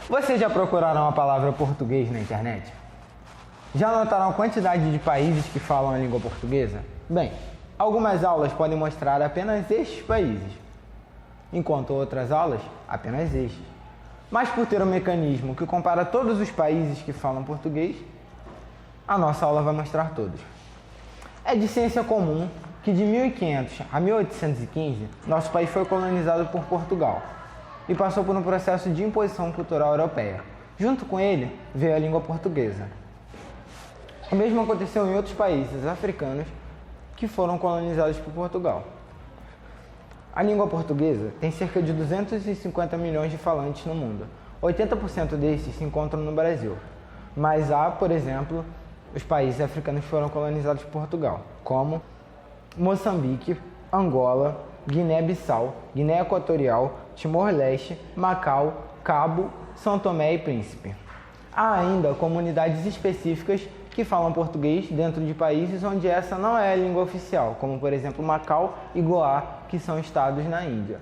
Vocês já procuraram a palavra português na internet? Já notaram a quantidade de países que falam a língua portuguesa? Bem, algumas aulas podem mostrar apenas estes países, enquanto outras aulas apenas estes. Mas por ter um mecanismo que compara todos os países que falam português, a nossa aula vai mostrar todos. É de ciência comum que de 1500 a 1815, nosso país foi colonizado por Portugal e passou por um processo de imposição cultural europeia. Junto com ele, veio a língua portuguesa. O mesmo aconteceu em outros países africanos que foram colonizados por Portugal. A língua portuguesa tem cerca de 250 milhões de falantes no mundo. 80% desses se encontram no Brasil. Mas há, por exemplo, os países africanos que foram colonizados por Portugal, como Moçambique, Angola, Guiné-Bissau, Guiné Equatorial, Timor-Leste, Macau, Cabo, São Tomé e Príncipe. Há ainda comunidades específicas que falam português dentro de países onde essa não é a língua oficial, como por exemplo Macau e Goa, que são estados na Índia.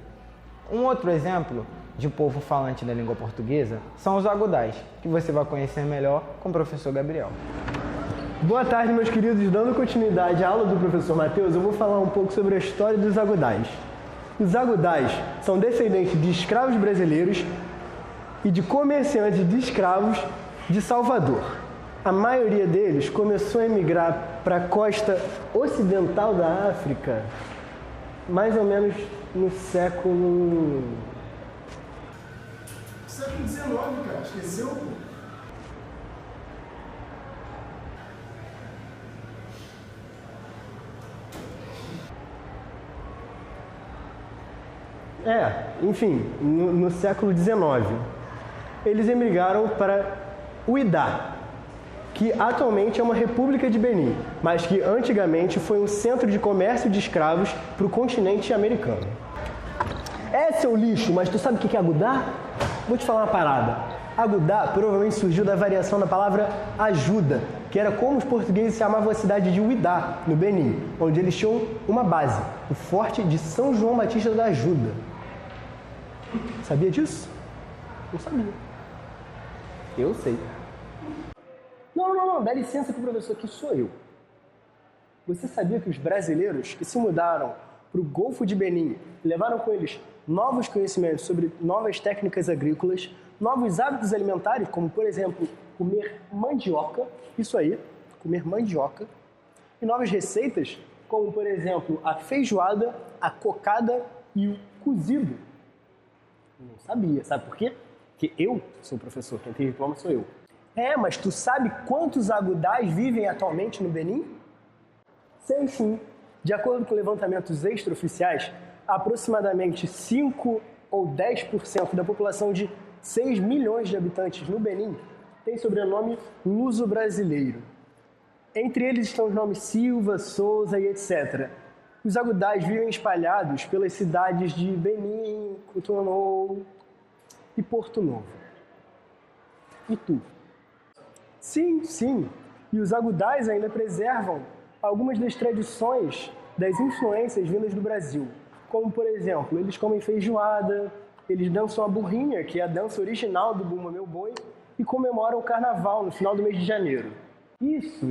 Um outro exemplo de povo falante da língua portuguesa são os agudais, que você vai conhecer melhor com o professor Gabriel. Boa tarde, meus queridos. Dando continuidade à aula do professor Matheus, eu vou falar um pouco sobre a história dos agudais. Os agudais são descendentes de escravos brasileiros e de comerciantes de escravos de Salvador. A maioria deles começou a emigrar para a costa ocidental da África, mais ou menos no século XIX, cara. Esqueceu, pô? Enfim, no século XIX. Eles emigraram para Uidá, que atualmente é uma república de Benin, mas que antigamente foi um centro de comércio de escravos para o continente americano. Seu lixo, mas tu sabe o que é agudá? Vou te falar uma parada. Agudá provavelmente surgiu da variação da palavra ajuda, que era como os portugueses chamavam a cidade de Uidá, no Benin, onde eles tinham uma base, o Forte de São João Batista da Ajuda. Sabia disso? Não sabia. Eu sei. Não, dá licença que o professor aqui sou eu. Você sabia que os brasileiros que se mudaram para o Golfo de Benin levaram com eles novos conhecimentos sobre novas técnicas agrícolas, novos hábitos alimentares, como, por exemplo, comer mandioca, isso aí, comer mandioca, e novas receitas, como, por exemplo, a feijoada, a cocada e o cozido? Não sabia, sabe por quê? Porque eu sou o professor, quem tem diploma sou eu. Mas tu sabe quantos agudais vivem atualmente no Benin? Sei sim. De acordo com levantamentos extraoficiais, aproximadamente 5 ou 10% da população de 6 milhões de habitantes no Benin tem sobrenome luso-brasileiro. Entre eles estão os nomes Silva, Souza e etc. Os agudais vivem espalhados pelas cidades de Benin, Cotonou e Porto Novo. E tu? Sim. E os agudais ainda preservam algumas das tradições das influências vindas do Brasil. Como, por exemplo, eles comem feijoada, eles dançam a burrinha, que é a dança original do Bumba Meu Boi, e comemoram o carnaval no final do mês de janeiro. Isso.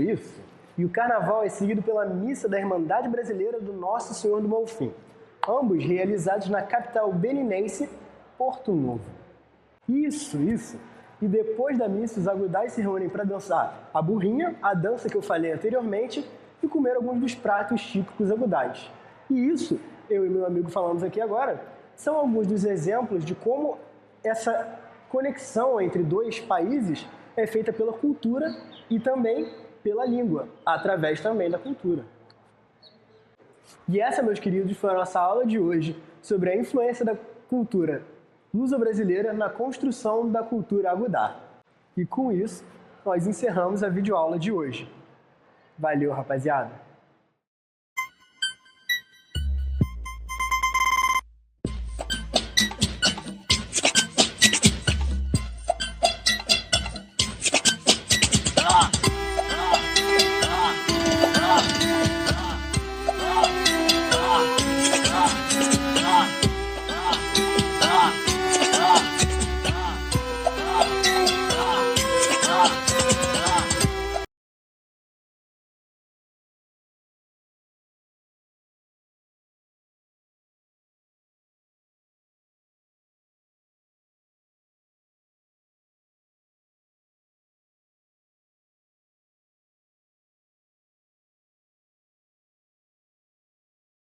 E o carnaval é seguido pela missa da Irmandade Brasileira do Nosso Senhor do Bonfim, ambos realizados na capital beninense, Porto Novo. Isso. E depois da missa, os agudais se reúnem para dançar a burrinha, a dança que eu falei anteriormente, e comer alguns dos pratos típicos agudais. E isso, eu e meu amigo falamos aqui agora, são alguns dos exemplos de como essa conexão entre dois países é feita pela cultura e também pela língua, através também da cultura. E essa, meus queridos, foi a nossa aula de hoje sobre a influência da cultura luso-brasileira na construção da cultura agudá. E com isso, nós encerramos a videoaula de hoje. Valeu, rapaziada!